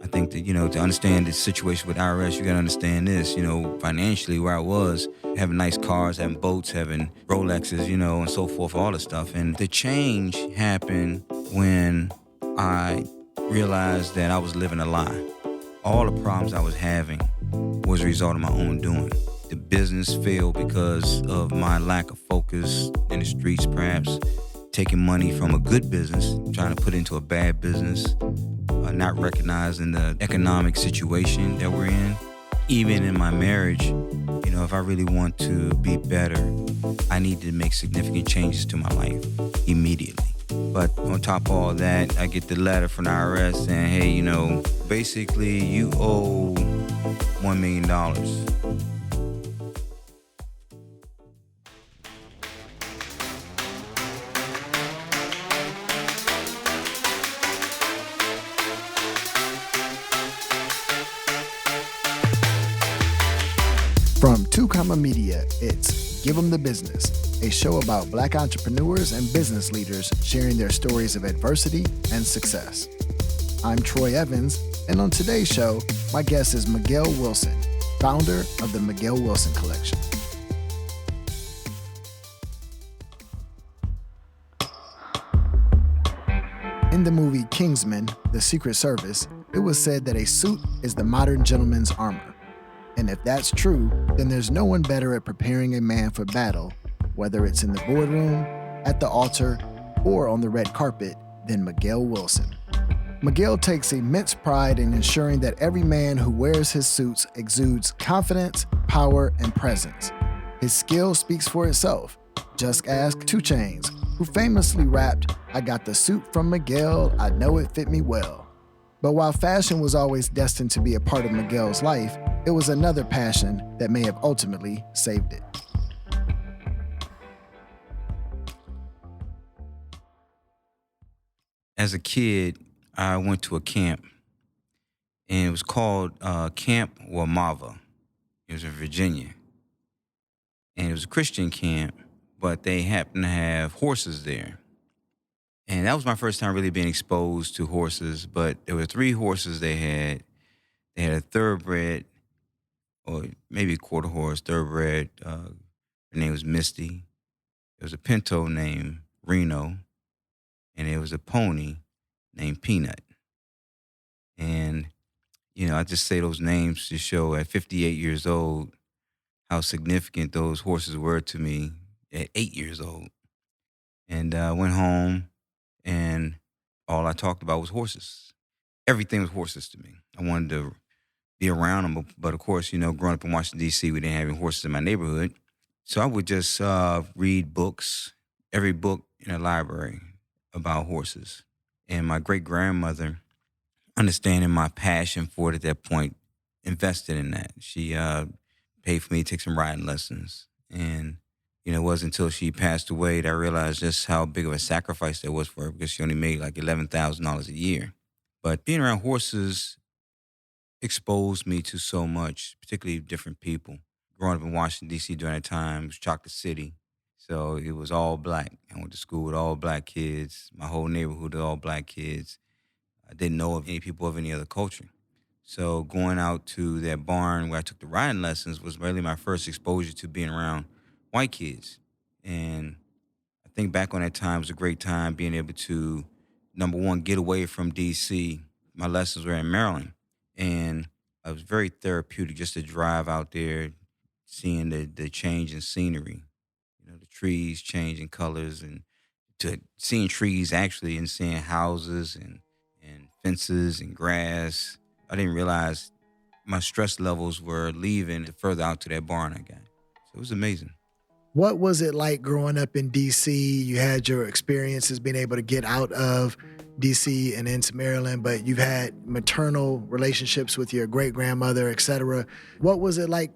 think that, to understand the situation with IRS, you got to understand this, financially where I was, having nice cars, having boats, having Rolexes, and so forth, all this stuff. And the change happened when I realized that I was living a lie. All the problems I was having was a result of my own doing. The business failed because of my lack of focus in the streets, perhaps taking money from a good business, trying to put it into a bad business, not recognizing the economic situation that we're in. Even in my marriage, if I really want to be better, I need to make significant changes to my life immediately. But on top of all that, I get the letter from the IRS saying, hey, basically you owe $1 million. From Two Comma Media, it's Give 'Em the Business, a show about Black entrepreneurs and business leaders sharing their stories of adversity and success. I'm Troy Evans, and on today's show, my guest is Miguel Wilson, founder of the Miguel Wilson Collection. In the movie Kingsman, The Secret Service, it was said that a suit is the modern gentleman's armor. And if that's true, then there's no one better at preparing a man for battle, whether it's in the boardroom, at the altar, or on the red carpet, than Miguel Wilson. Miguel takes immense pride in ensuring that every man who wears his suits exudes confidence, power, and presence. His skill speaks for itself. Just ask Chainz, who famously rapped, "I got the suit from Miguel, I know it fit me well." But while fashion was always destined to be a part of Miguel's life, it was another passion that may have ultimately saved it. As a kid, I went to a camp, and it was called Camp Wamava. It was in Virginia. And it was a Christian camp, but they happened to have horses there. And that was my first time really being exposed to horses, but there were 3 horses they had. They had a thoroughbred, or maybe a quarter horse, thoroughbred. Her name was Misty. There was a pinto named Reno, and there was a pony named Peanut. And, I just say those names to show at 58 years old how significant those horses were to me at 8 years old. And I went home, and all I talked about was horses. Everything was horses to me. I wanted to be around them, but of course, growing up in Washington, D.C., we didn't have any horses in my neighborhood. So I would just read books, every book in the library about horses. And my great-grandmother, understanding my passion for it at that point, invested in that. She paid for me to take some riding lessons. And it wasn't until she passed away that I realized just how big of a sacrifice that was for her, because she only made like $11,000 a year. But being around horses exposed me to so much, particularly different people. Growing up in Washington, D.C. during that time, it was Chocolate City. So it was all black. I went to school with all black kids. My whole neighborhood was all black kids. I didn't know of any people of any other culture. So going out to that barn where I took the riding lessons was really my first exposure to being around white kids. And I think back on that time was a great time being able to, number one, get away from D.C. My lessons were in Maryland. And it was very therapeutic just to drive out there, seeing the change in scenery. The trees changing colors, and to seeing trees actually, and seeing houses and fences and grass. I didn't realize my stress levels were leaving the further out to that barn I got. So it was amazing. What was it like growing up in D.C.? You had your experiences being able to get out of D.C. and into Maryland, but you've had maternal relationships with your great-grandmother, et cetera. What was it like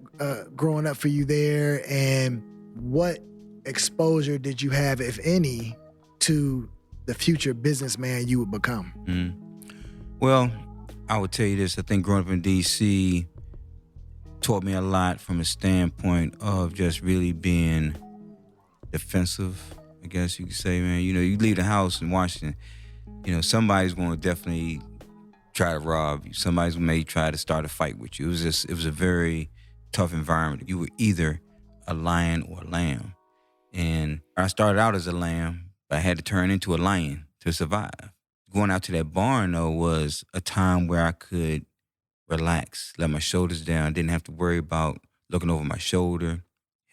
growing up for you there, and what exposure did you have, if any, to the future businessman you would become? Well, I would tell you this. I think growing up in D.C. taught me a lot from a standpoint of just really being defensive, I guess you could say, man. You leave the house in Washington, somebody's going to definitely try to rob you. Somebody may try to start a fight with you. It was a very tough environment. You were either a lion or a lamb. And I started out as a lamb, but I had to turn into a lion to survive. Going out to that barn, though, was a time where I could relax, let my shoulders down, didn't have to worry about looking over my shoulder.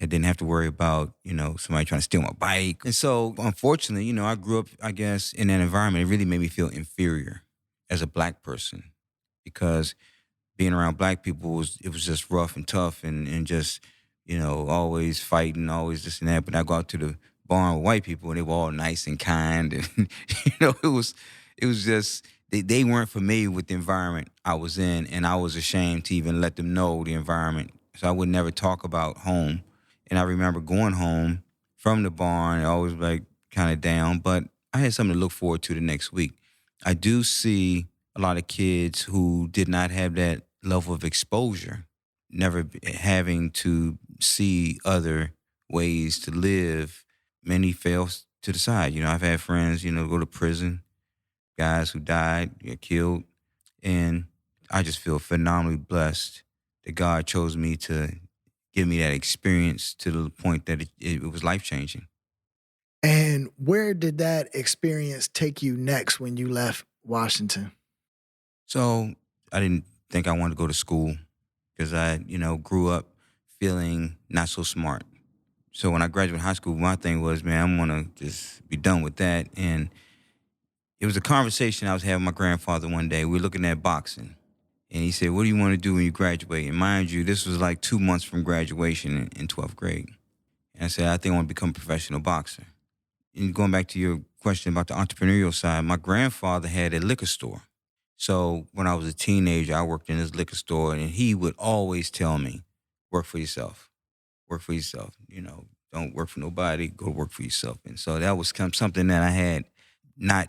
I didn't have to worry about, somebody trying to steal my bike. And so, unfortunately, I grew up, I guess, in that environment. It really made me feel inferior as a black person because being around black people it was just rough and tough and just, always fighting, always this and that. But I go out to the barn with white people and they were all nice and kind. And, it was just, they weren't familiar with the environment I was in. And I was ashamed to even let them know the environment. So I would never talk about home. And I remember going home from the barn, I was like kind of down, but I had something to look forward to the next week. I do see a lot of kids who did not have that level of exposure, never having to see other ways to live. Many fell to the side. I've had friends, go to prison, guys who died, get killed. And I just feel phenomenally blessed that God chose me to give me that experience to the point that it was life-changing. And where did that experience take you next when you left Washington? So I didn't think I wanted to go to school because I, grew up feeling not so smart. So when I graduated high school, my thing was, man, I'm gonna just be done with that. And it was a conversation I was having with my grandfather one day. We were looking at boxing. And he said, what do you want to do when you graduate? And mind you, this was like 2 months from graduation in 12th grade. And I said, I think I want to become a professional boxer. And going back to your question about the entrepreneurial side, my grandfather had a liquor store. So when I was a teenager, I worked in his liquor store, and he would always tell me, work for yourself. Work for yourself. Don't work for nobody. Go work for yourself. And so that was something that I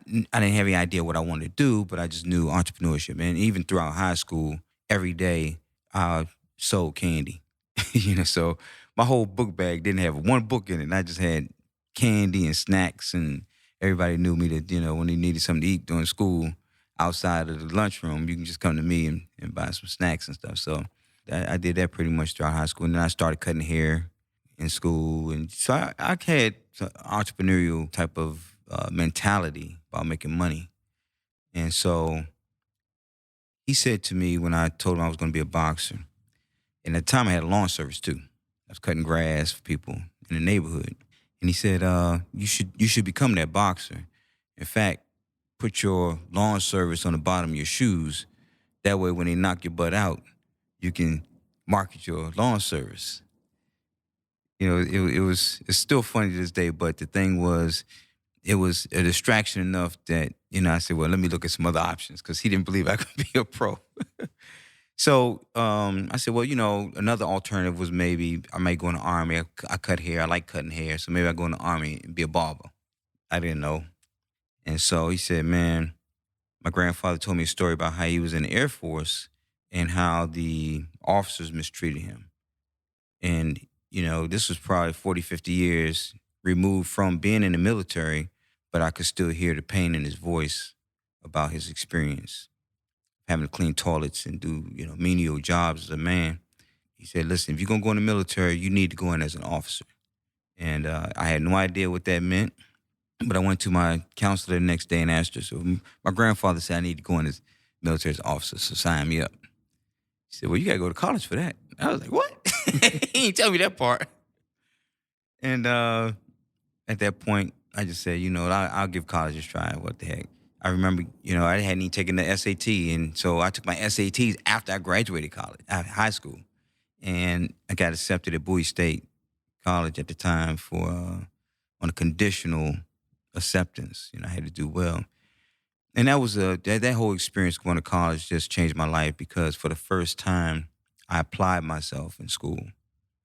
didn't have any idea what I wanted to do, but I just knew entrepreneurship. And even throughout high school, every day I sold candy. So my whole book bag didn't have one book in it. And I just had candy and snacks, and everybody knew me that, when they needed something to eat during school outside of the lunchroom, you can just come to me and buy some snacks and stuff. So I did that pretty much throughout high school. And then I started cutting hair in school. And so I had an entrepreneurial type of mentality about making money. And so he said to me when I told him I was going to be a boxer, and at the time I had a lawn service too. I was cutting grass for people in the neighborhood. And he said, you should become that boxer. In fact, put your lawn service on the bottom of your shoes. That way when they knock your butt out, you can market your lawn service. It's still funny to this day, but the thing was, it was a distraction enough that, I said, well, let me look at some other options, because he didn't believe I could be a pro. So I said, well, another alternative was maybe I might go in the Army. I cut hair. I like cutting hair. So maybe I go in the Army and be a barber. I didn't know. And so he said, man, my grandfather told me a story about how he was in the Air Force and how the officers mistreated him. And, this was probably 40, 50 years removed from being in the military, but I could still hear the pain in his voice about his experience, having to clean toilets and do, menial jobs as a man. He said, listen, if you're going to go in the military, you need to go in as an officer. And I had no idea what that meant, but I went to my counselor the next day and asked her. So my grandfather said I need to go in as military as an officer, so sign me up. He said, well, you got to go to college for that. I was like, what? He didn't tell me that part. And at that point, I just said, I'll give college a try. What the heck? I remember, I hadn't even taken the SAT. And so I took my SATs after I graduated high school. And I got accepted at Bowie State College at the time on a conditional acceptance. I had to do well. And that was that whole experience going to college just changed my life, because for the first time, I applied myself in school.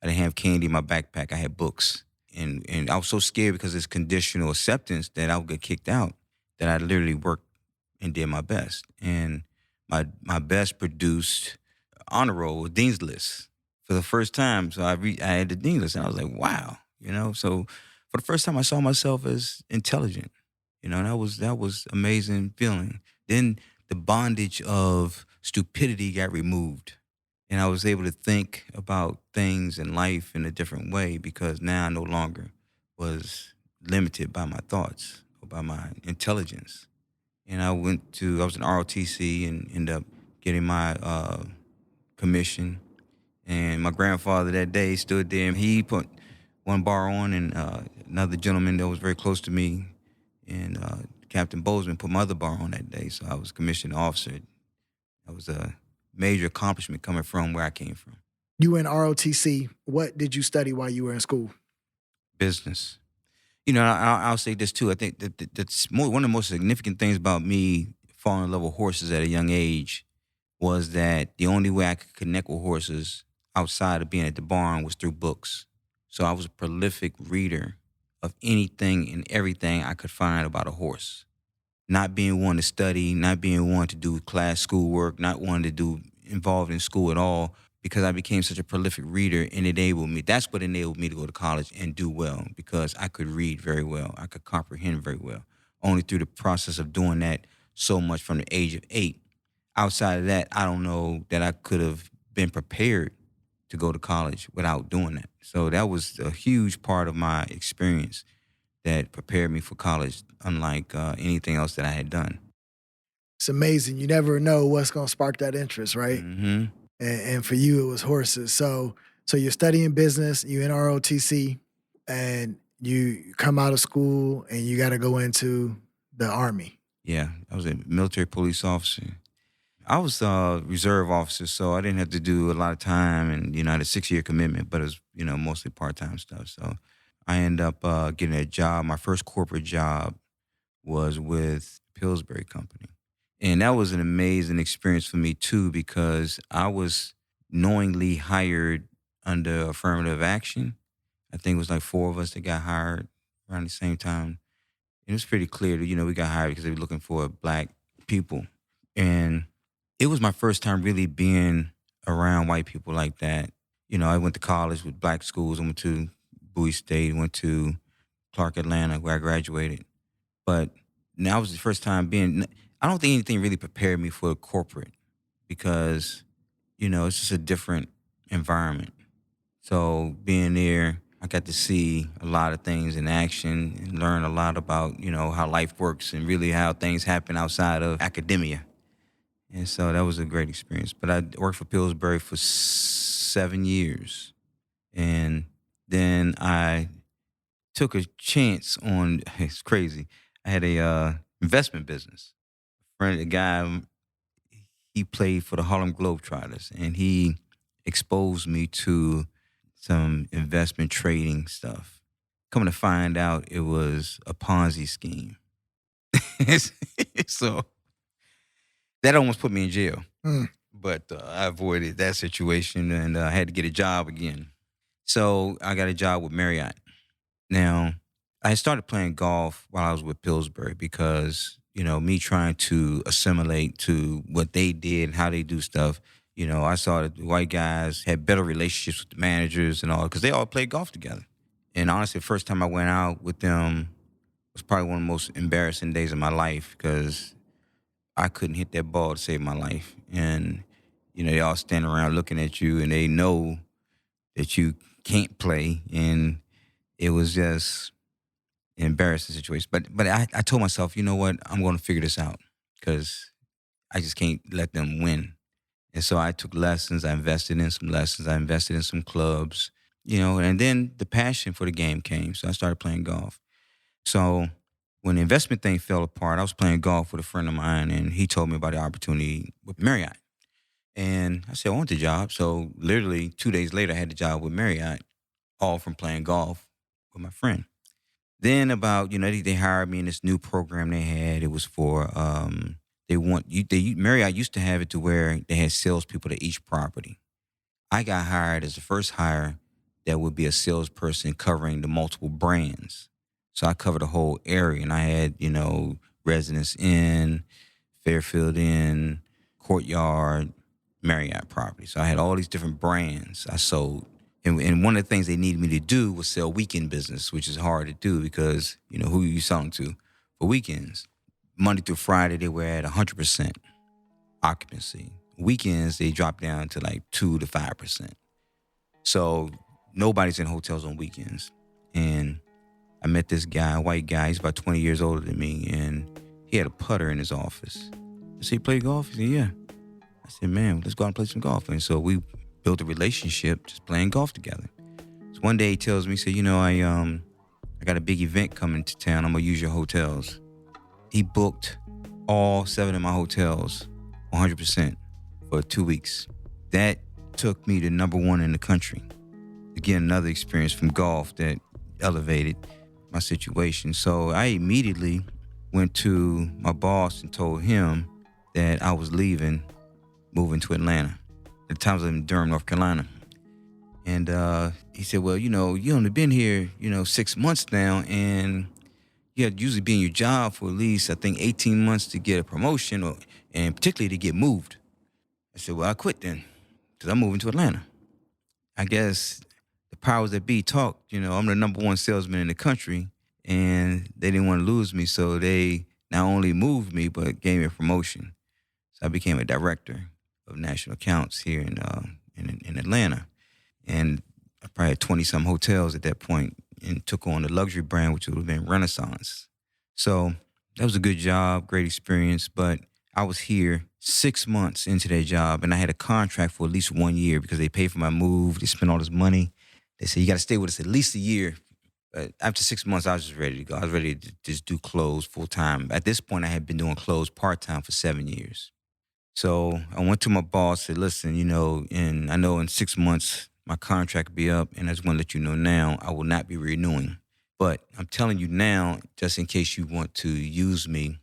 I didn't have candy in my backpack. I had books. And I was so scared because it's conditional acceptance that I would get kicked out, that I literally worked and did my best. And my best produced honor roll with Dean's List for the first time. So I had the Dean's List, and I was like, wow. So for the first time I saw myself as intelligent. And that was amazing feeling. Then the bondage of stupidity got removed. And I was able to think about things in life in a different way because now I no longer was limited by my thoughts or by my intelligence. And I was in ROTC and ended up getting my commission. And my grandfather that day stood there and he put one bar on, and another gentleman that was very close to me, and Captain Bozeman put my other bar on that day. So I was commissioned officer. That was a major accomplishment coming from where I came from. You were in ROTC. What did you study while you were in school? Business. I'll say this too. I think that's one of the most significant things about me falling in love with horses at a young age was that the only way I could connect with horses outside of being at the barn was through books. So I was a prolific reader of anything and everything I could find about a horse. Not being one to study, not being one to do class schoolwork, not one to do involved in school at all, because I became such a prolific reader and enabled me. That's what enabled me to go to college and do well, because I could read very well. I could comprehend very well. Only through the process of doing that so much from the age of 8. Outside of that, I don't know that I could have been prepared to go to college without doing that. So that was a huge part of my experience that prepared me for college, unlike anything else that I had done. It's amazing. You never know what's going to spark that interest, right? Mm-hmm. And for you, it was horses. So you're studying business, you in ROTC, and you come out of school and you got to go into the Army. Yeah, I was a military police officer. I was a reserve officer, so I didn't have to do a lot of time, and I had a 6-year commitment, but it was mostly part-time stuff. So I ended up getting a job. My first corporate job was with Pillsbury Company. And that was an amazing experience for me too, because I was knowingly hired under affirmative action. I think it was like 4 of us that got hired around the same time. And it was pretty clear that, we got hired because they were looking for Black people. And it was my first time really being around white people like that. I went to college with Black schools. I went to Bowie State, went to Clark, Atlanta, where I graduated. But now was the first time I don't think anything really prepared me for corporate because, it's just a different environment. So being there, I got to see a lot of things in action and learn a lot about, how life works and really how things happen outside of academia. And so that was a great experience. But I worked for Pillsbury for 7 years. And then I took a chance on, it's crazy, I had a investment business. A guy, he played for the Harlem Globetrotters, and he exposed me to some investment trading stuff. Coming to find out, it was a Ponzi scheme. So that almost put me in jail. But I avoided that situation, and I had to get a job again. So I got a job with Marriott. Now, I started playing golf while I was with Pillsbury because, me trying to assimilate to what they did and how they do stuff, I saw that the white guys had better relationships with the managers and all, because they all played golf together. And honestly, the first time I went out with them was probably one of the most embarrassing days of my life because I couldn't hit that ball to save my life. And, they all standing around looking at you and they know that you can't play. And it was just an embarrassing situation. But I told myself, you know what, I'm going to figure this out because I just can't let them win. And so I took lessons. I invested in some lessons. I invested in some clubs, and then the passion for the game came. So I started playing golf. So when the investment thing fell apart, I was playing golf with a friend of mine, and he told me about the opportunity with Marriott. And I said, I want the job. So literally 2 days later, I had the job with Marriott, all from playing golf with my friend. Then about, they hired me in this new program they had. It was for, Marriott used to have it to where they had salespeople at each property. I got hired as the first hire that would be a salesperson covering the multiple brands. So I covered the whole area, and I had, Residence Inn, Fairfield Inn, Courtyard, Marriott property. So I had all these different brands I sold. And one of the things they needed me to do was sell weekend business, which is hard to do because, who are you selling to for weekends? Monday through Friday, they were at 100%. occupancy. Weekends, they drop down to like 2 to 5%. So nobody's in hotels on weekends. And I met this guy, a white guy. He's about 20 years older than me. And he had a putter in his office. I said, "You play golf?" He said, "Yeah." I said, "Man, let's go out and play some golf." And so we built a relationship just playing golf together. So one day he tells me, he said, I got a big event coming to town. I'm going to use your hotels. He booked all 7 of my hotels 100% for 2 weeks. That took me to number 1 in the country. Again, another experience from golf that elevated my situation. So I immediately went to my boss and told him that I was leaving, moving to Atlanta. At the time I was in Durham, North Carolina. And he said, "Well, you only been here, 6 months now, and you have to usually be in your job for at least, I think, 18 months to get a promotion, and particularly to get moved." I said, "Well, I quit then, because I'm moving to Atlanta." I guess the powers that be talked, I'm the number 1 salesman in the country, and they didn't want to lose me, so they not only moved me, but gave me a promotion. So I became a director of national accounts here in Atlanta. And I probably had 20-some hotels at that point and took on the luxury brand, which would have been Renaissance. So that was a good job, great experience, but I was here 6 months into that job, and I had a contract for at least 1 year because they paid for my move. They spent all this money. They said, "You got to stay with us at least a year." But after 6 months, I was just ready to go. I was ready to just do clothes full time. At this point, I had been doing clothes part-time for 7 years. So I went to my boss, said, "Listen, and I know in 6 months my contract will be up, and I just want to let you know now I will not be renewing. But I'm telling you now, just in case you want to use me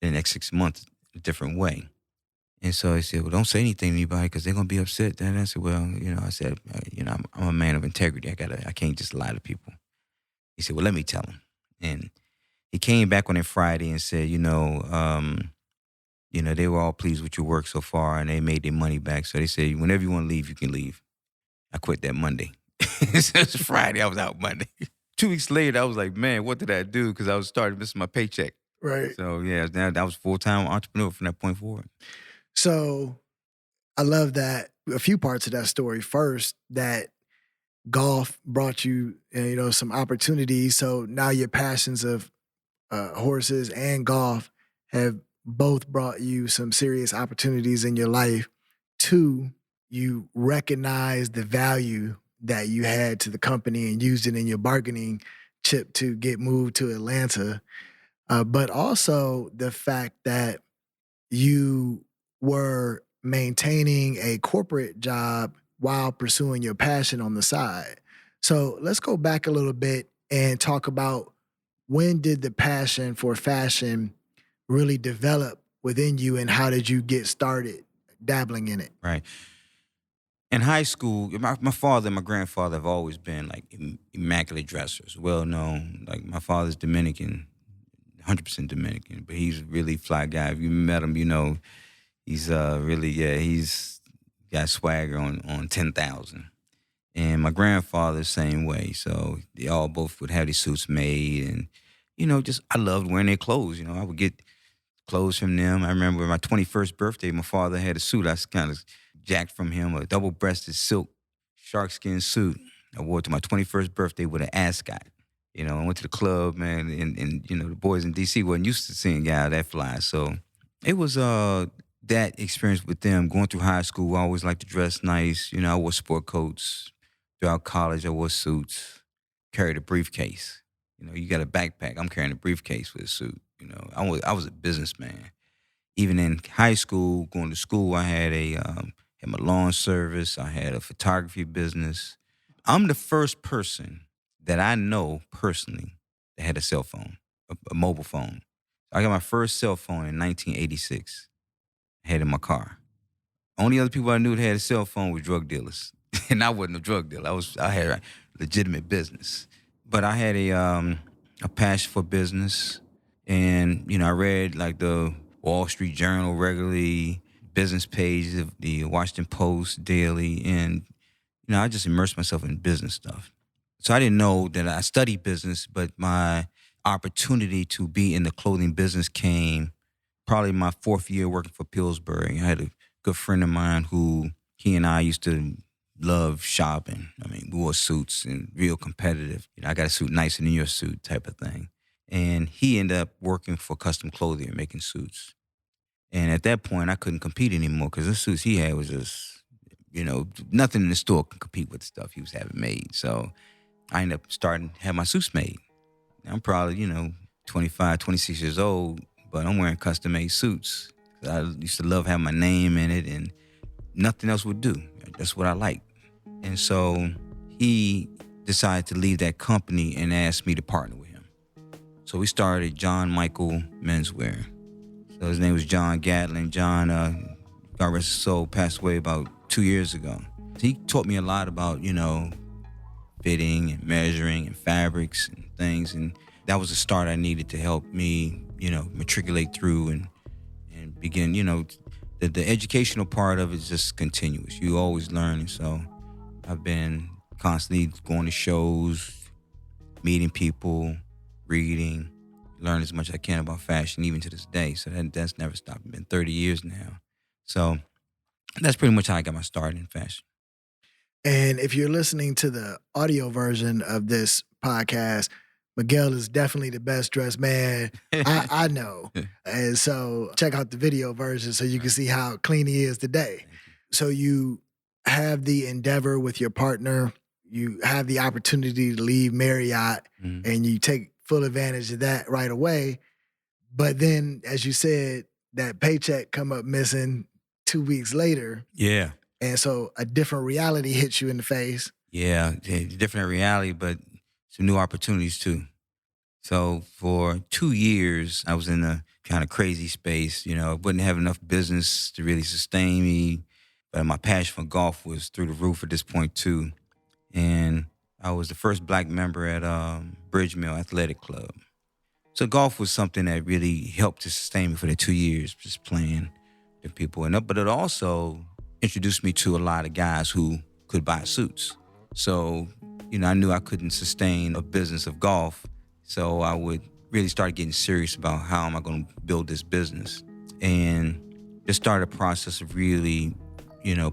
in the next 6 months a different way." And so he said, "Well, don't say anything to anybody because they're going to be upset." And I said, "Well, I'm a man of integrity. I can't just lie to people." He said, "Well, let me tell him." And he came back on that Friday and said, they were all pleased with your work so far, and they made their money back. So they said, "Whenever you want to leave, you can leave." I quit that Monday. So it was Friday. I was out Monday. 2 weeks later, I was like, man, what did I do? Because I was starting missing my paycheck. Right. So yeah, I was full-time entrepreneur from that point forward. So I love that. A few parts of that story. First, that golf brought you, some opportunities. So now your passions of horses and golf have both brought you some serious opportunities in your life. 2, you recognize the value that you had to the company and used it in your bargaining chip to get moved to Atlanta. But also the fact that you were maintaining a corporate job while pursuing your passion on the side. So let's go back a little bit and talk about, when did the passion for fashion really develop within you, and how did you get started dabbling in it? Right. In high school, my father and my grandfather have always been like immaculate dressers, well known. Like my father's Dominican, 100% Dominican, but he's a really fly guy. If you met him, he's he's got swagger on 10,000. And my grandfather, same way. So they all both would have these suits made, and I loved wearing their clothes. I would get clothes from them. I remember my 21st birthday, my father had a suit I kind of jacked from him, a double-breasted silk sharkskin suit I wore to my 21st birthday with an ascot. I went to the club, man, and the boys in D.C. wasn't used to seeing guys that fly. So it was that experience with them. Going through high school, I always liked to dress nice. I wore sport coats. Throughout college, I wore suits, carried a briefcase. You got a backpack. I'm carrying a briefcase with a suit. I was a businessman. Even in high school, going to school, I had had my lawn service. I had a photography business. I'm the first person that I know personally that had a cell phone, a mobile phone. I got my first cell phone in 1986. I had it in my car. Only other people I knew that had a cell phone were drug dealers. And I wasn't a drug dealer. I had a legitimate business. But I had a passion for business. And, I read like the Wall Street Journal regularly, business pages of the Washington Post daily. And, I just immersed myself in business stuff. So I didn't know that I studied business, but my opportunity to be in the clothing business came probably my 4th year working for Pillsbury. I had a good friend of mine who he and I used to love shopping. I mean, we wore suits and real competitive. I got a suit nicer than your suit type of thing. And he ended up working for custom clothing and making suits. And at that point, I couldn't compete anymore because the suits he had was just, nothing in the store could compete with the stuff he was having made. So I ended up starting to have my suits made. I'm probably, 25, 26 years old, but I'm wearing custom made suits. I used to love having my name in it and nothing else would do. That's what I liked. And so he decided to leave that company and asked me to partner with him. So we started John Michael Menswear. So his name was John Gatlin. John, God rest his soul, passed away about 2 years ago. He taught me a lot about, fitting and measuring and fabrics and things. And that was the start I needed to help me, matriculate through and begin, the educational part of it is just continuous. You always learn. And so I've been constantly going to shows, meeting people, reading, learn as much as I can about fashion, even to this day. So that's never stopped. It's been 30 years now. So that's pretty much how I got my start in fashion. And if you're listening to the audio version of this podcast, Miguel is definitely the best dressed man I know. And so check out the video version so you can see how clean he is today. So you have the endeavor with your partner. You have the opportunity to leave Marriott and you take full advantage of that right away. But then, as you said, that paycheck come up missing 2 weeks later. Yeah. And so a different reality hits you in the face. Yeah, different reality, but some new opportunities too. So for 2 years, I was in a kind of crazy space. I wouldn't have enough business to really sustain me. But my passion for golf was through the roof at this point too. And I was the first black member at Bridge Mill Athletic Club. So golf was something that really helped to sustain me for the 2 years, just playing with people. But it also introduced me to a lot of guys who could buy suits. So, I knew I couldn't sustain a business of golf. So I would really start getting serious about how am I going to build this business. And just started a process of really,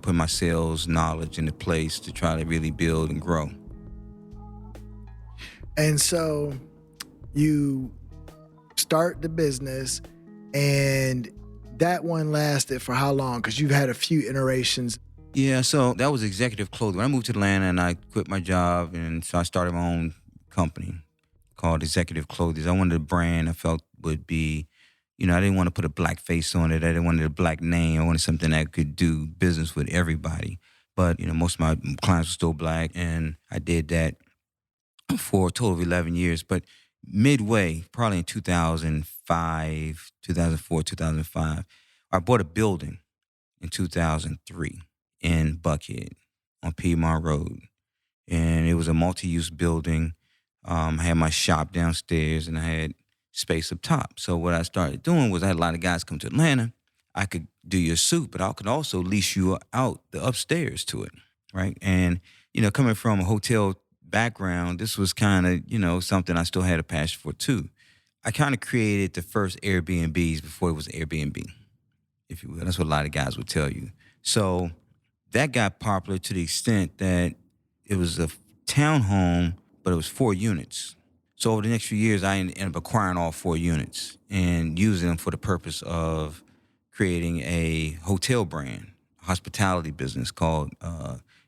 put my sales knowledge into place to try to really build and grow. And so you start the business, and that one lasted for how long? Because you've had a few iterations. Yeah, so that was executive clothing. When I moved to Atlanta and I quit my job, and so I started my own company called Executive Clothing. I wanted a brand I felt would be, I didn't want to put a black face on it. I didn't want a black name. I wanted something that could do business with everybody. But, most of my clients were still black, and I did that for a total of 11 years. But midway, probably in 2005, 2004, 2005, I bought a building in 2003 in Buckhead on Piedmont Road. And it was a multi-use building. I had my shop downstairs and I had space up top. So what I started doing was I had a lot of guys come to Atlanta. I could do your suit, but I could also lease you out the upstairs to it, right? And, coming from a hotel background, this was kind of, something I still had a passion for too. I kind of created the first Airbnbs before it was Airbnb, if you will. That's what a lot of guys would tell you. So that got popular to the extent that it was a townhome, but it was 4 units. So over the next few years, I ended up acquiring all 4 units and using them for the purpose of creating a hotel brand, hospitality business called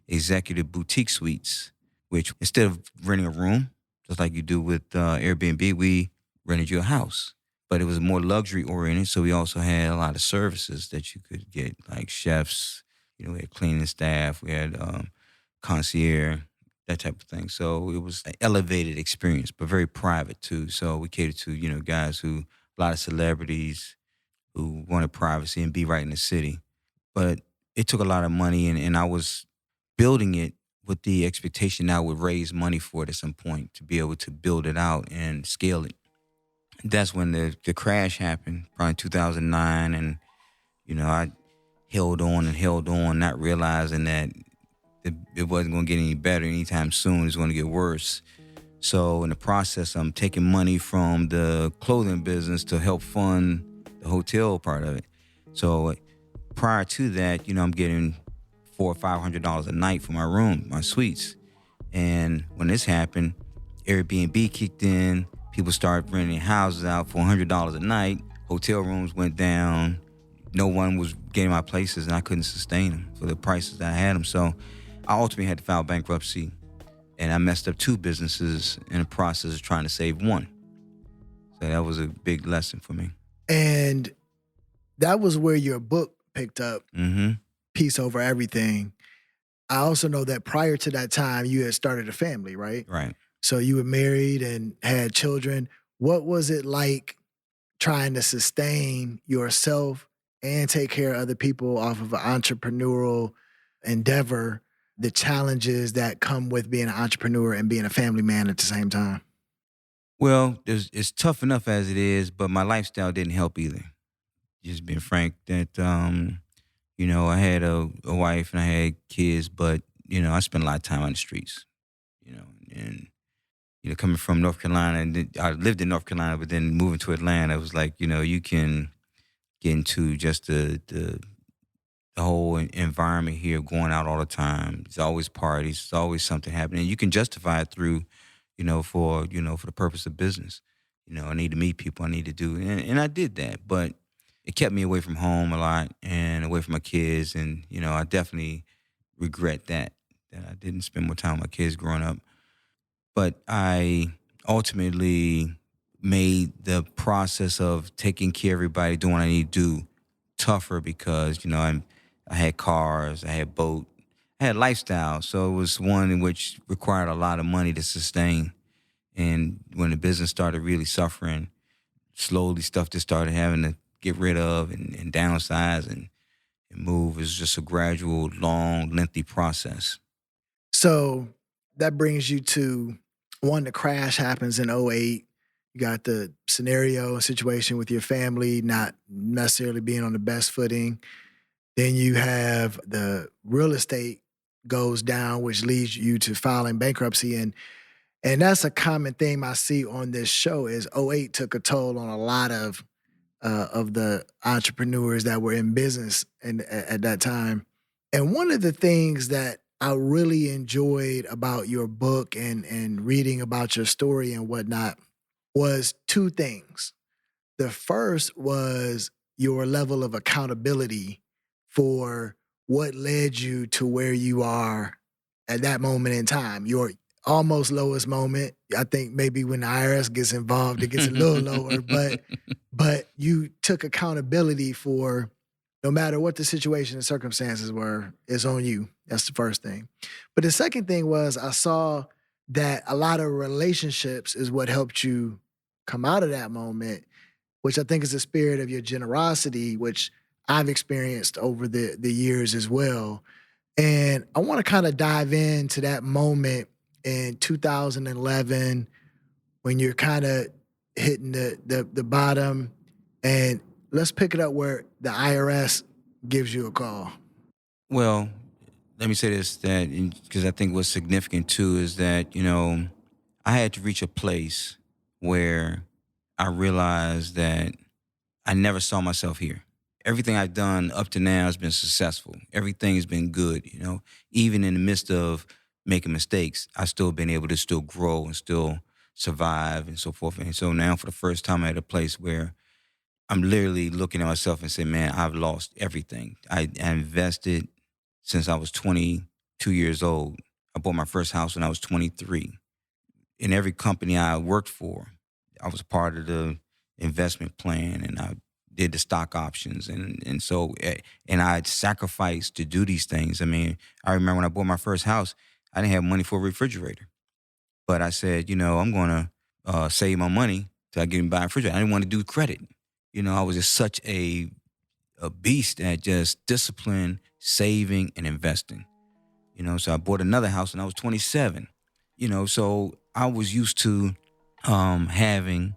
Executive Boutique Suites, which instead of renting a room, just like you do with Airbnb, we rented you a house. But it was more luxury oriented, so we also had a lot of services that you could get, like chefs, we had cleaning staff, we had concierge, that type of thing. So it was an elevated experience, but very private too. So we catered to, guys a lot of celebrities who wanted privacy and be right in the city. But it took a lot of money, and I was building it with the expectation that I would raise money for it at some point to be able to build it out and scale it. That's when the crash happened, probably 2009, and, I held on, not realizing that it wasn't going to get any better anytime soon. It was going to get worse. So in the process, I'm taking money from the clothing business to help fund the the hotel part of it. So prior to that, I'm getting $400 or $500 a night for my room, my suites. And when this happened, Airbnb kicked in. People started renting houses out for $100 a night. Hotel rooms went down. No one was getting my places, and I couldn't sustain them for the prices that I had them. So I ultimately had to file bankruptcy, and I messed up 2 businesses in the process of trying to save one. So that was a big lesson for me. And that was where your book picked up, Peace Over Everything. I also know that prior to that time, you had started a family, right? Right. So you were married and had children. What was it like trying to sustain yourself and take care of other people off of an entrepreneurial endeavor, the challenges that come with being an entrepreneur and being a family man at the same time? Well, it's tough enough as it is, but my lifestyle didn't help either. Just being frank, that I had a wife and I had kids, but I spent a lot of time on the streets. And coming from North Carolina, and I lived in North Carolina, but then moving to Atlanta, it was like you can get into just the whole environment here, going out all the time. There's always parties. There's always something happening. You can justify it through, for the purpose of business. I need to meet people. I need to do, and I did that, but it kept me away from home a lot and away from my kids. And I definitely regret that I didn't spend more time with my kids growing up. But I ultimately made the process of taking care of everybody, doing what I need to do, tougher because, I had cars, I had boat, I had lifestyle. So it was one in which required a lot of money to sustain. And when the business started really suffering, slowly stuff just started having to get rid of and downsize and move. It was just a gradual, long, lengthy process. So that brings you to one, the crash happens in '08. You got the scenario and situation with your family not necessarily being on the best footing. Then you have the real estate goes down, which leads you to filing bankruptcy. And that's a common theme I see on this show is '08 took a toll on a lot of the entrepreneurs that were in business at that time. And one of the things that I really enjoyed about your book and reading about your story and whatnot was 2 things. The first was your level of accountability for what led you to where you are at that moment in time, your almost lowest moment. I think maybe when the IRS gets involved, it gets a little lower, but you took accountability for no matter what the situation and circumstances were, it's on you. That's the first thing. But the second thing was I saw that a lot of relationships is what helped you come out of that moment, which I think is the spirit of your generosity, which I've experienced over the years as well. And I want to kind of dive into that moment in 2011 when you're kind of hitting the bottom. And let's pick it up where the IRS gives you a call. Well, let me say this, that because I think what's significant too is that, I had to reach a place where I realized that I never saw myself here. Everything I've done up to now has been successful. Everything has been good, Even in the midst of making mistakes, I've still been able to still grow and still survive and so forth. And so now for the first time I'm at a place where I'm literally looking at myself and saying, man, I've lost everything. I invested since I was 22 years old. I bought my first house when I was 23. In every company I worked for, I was part of the investment plan and I did the stock options. And so I sacrificed to do these things. I mean, I remember when I bought my first house, I didn't have money for a refrigerator. But I said, I'm going to save my money till I get and buy a refrigerator. I didn't want to do credit. I was just such a beast at just discipline, saving, and investing. So I bought another house when I was 27. So I was used to having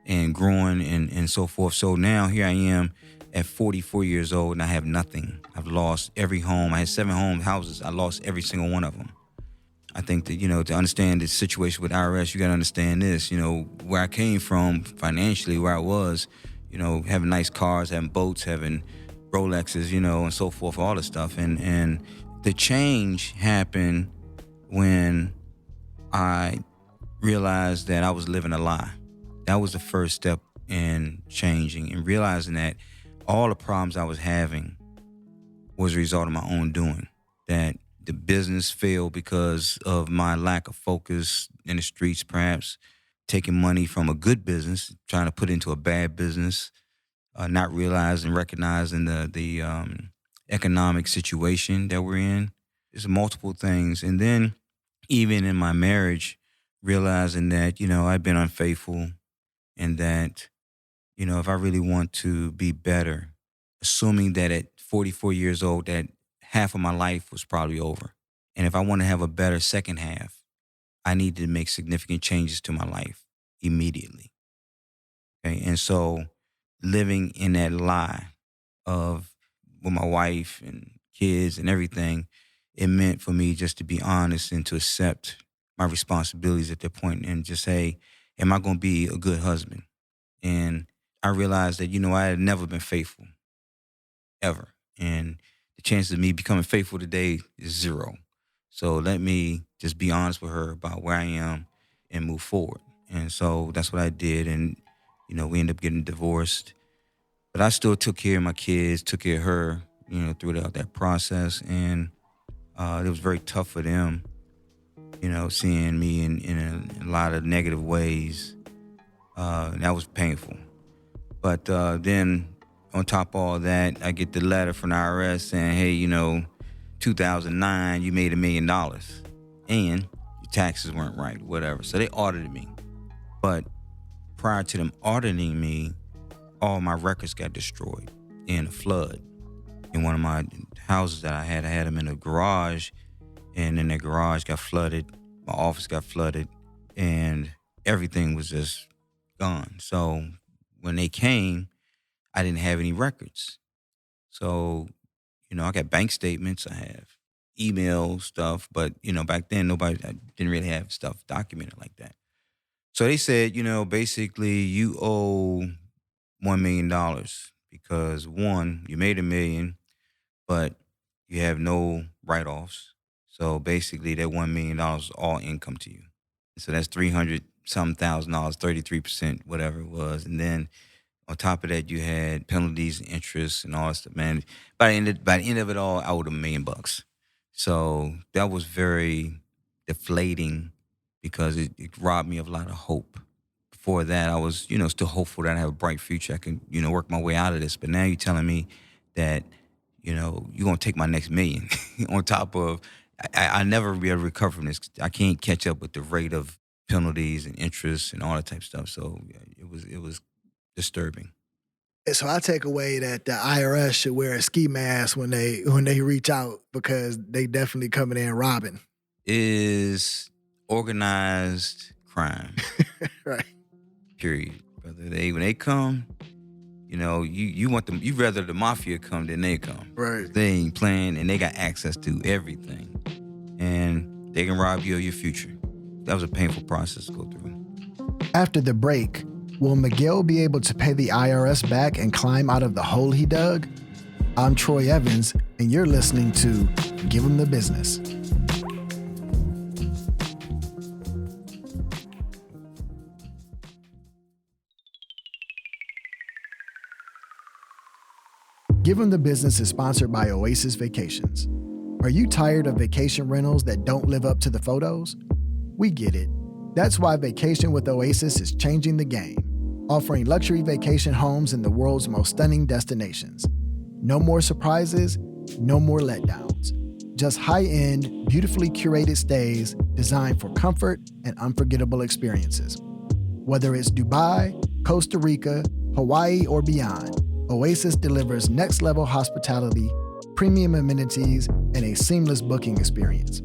and growing and so forth. So now here I am at 44 years old and I have nothing. I've lost every home. I had 7 houses. I lost every single one of them. I think that, to understand the situation with IRS, you got to understand this, where I came from financially, where I was, having nice cars, having boats, having Rolexes, and so forth, all this stuff. And the change happened when I realized that I was living a lie. That was the first step in changing and realizing that all the problems I was having was a result of my own doing. That the business failed because of my lack of focus in the streets, perhaps taking money from a good business, trying to put into a bad business, not realizing, recognizing the economic situation that we're in. There's multiple things. And then even in my marriage, realizing that, I've been unfaithful and that, if I really want to be better, assuming that at 44 years old, that half of my life was probably over. And if I want to have a better second half, I need to make significant changes to my life immediately. Okay. And so living in that lie of with my wife and kids and everything, it meant for me just to be honest and to accept my responsibilities at that point and just say, am I going to be a good husband? And I realized that, I had never been faithful, ever. And the chances of me becoming faithful today is 0. So let me just be honest with her about where I am and move forward. And so that's what I did. And, we ended up getting divorced. But I still took care of my kids, took care of her, throughout that process. And it was very tough for them, seeing me in a lot of negative ways. That was painful. But then on top of all that, I get the letter from the IRS saying, hey, 2009, you made $1 million and your taxes weren't right, whatever. So they audited me. But prior to them auditing me, all my records got destroyed in a flood. In one of my houses that I had them in a garage, and then the garage got flooded. My office got flooded, and everything was just gone. So when they came, I didn't have any records. So, I got bank statements, I have email stuff, but, back then I didn't really have stuff documented like that. So they said, basically you owe $1 million because 1, you made $1 million, but you have no write-offs. So basically that $1 million is all income to you. So that's $300-something thousand, 33%, whatever it was. And then on top of that, you had penalties and interest and all that stuff, man. By the end of it all, I owed $1 million. So that was very deflating because it robbed me of a lot of hope. Before that, I was, still hopeful that I have a bright future. I can, work my way out of this. But now you're telling me that, you're going to take my next $1 million on top of, I never be able to recover from this. I can't catch up with the rate of penalties and interest and all that type of stuff. So it was disturbing. So I take away that the IRS should wear a ski mask when they reach out because they definitely coming in robbing. Is organized crime. Right. Period. Brother. When they come, you want them. You rather the mafia come than they come. Right. They ain't playing, and they got access to everything, and they can rob you of your future. That was a painful process to go through. After the break, will Miguel be able to pay the IRS back and climb out of the hole he dug? I'm Troy Evans, and you're listening to Give 'Em the Business. Give 'Em the Business is sponsored by Oasis Vacations. Are you tired of vacation rentals that don't live up to the photos? We get it. That's why Vacation with Oasis is changing the game, offering luxury vacation homes in the world's most stunning destinations. No more surprises, no more letdowns. Just high-end, beautifully curated stays designed for comfort and unforgettable experiences. Whether it's Dubai, Costa Rica, Hawaii, or beyond, Oasis delivers next-level hospitality, premium amenities, and a seamless booking experience.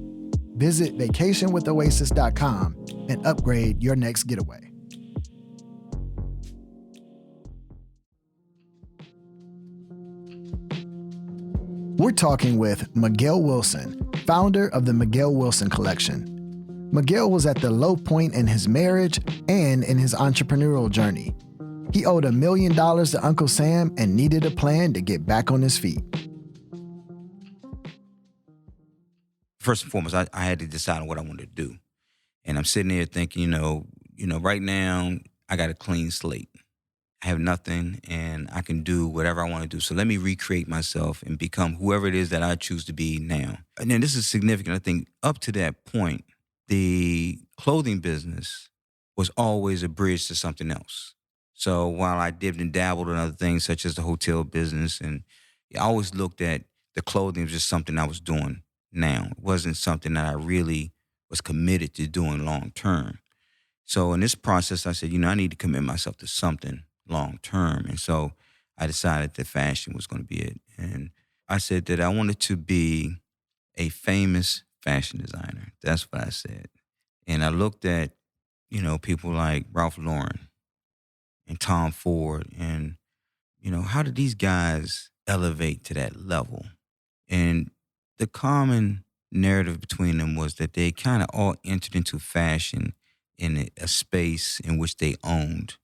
Visit vacationwithoasis.com and upgrade your next getaway. We're talking with Miguel Wilson, founder of the Miguel Wilson Collection. Miguel was at the low point in his marriage and in his entrepreneurial journey. He owed $1 million to Uncle Sam and needed a plan to get back on his feet. First and foremost, I had to decide on what I wanted to do. And I'm sitting there thinking, right now I got a clean slate. I have nothing and I can do whatever I want to do. So let me recreate myself and become whoever it is that I choose to be now. And then this is significant. I think up to that point, the clothing business was always a bridge to something else. So while I dipped and dabbled in other things such as the hotel business, and I always looked at the clothing as just something I was doing now. It wasn't something that I really was committed to doing long term. So in this process, I said, I need to commit myself to something long term. And so I decided that fashion was going to be it. And I said that I wanted to be a famous fashion designer. That's what I said. And I looked at, people like Ralph Lauren and Tom Ford and, how did these guys elevate to that level? And the common narrative between them was that they kind of all entered into fashion in a space in which they owned.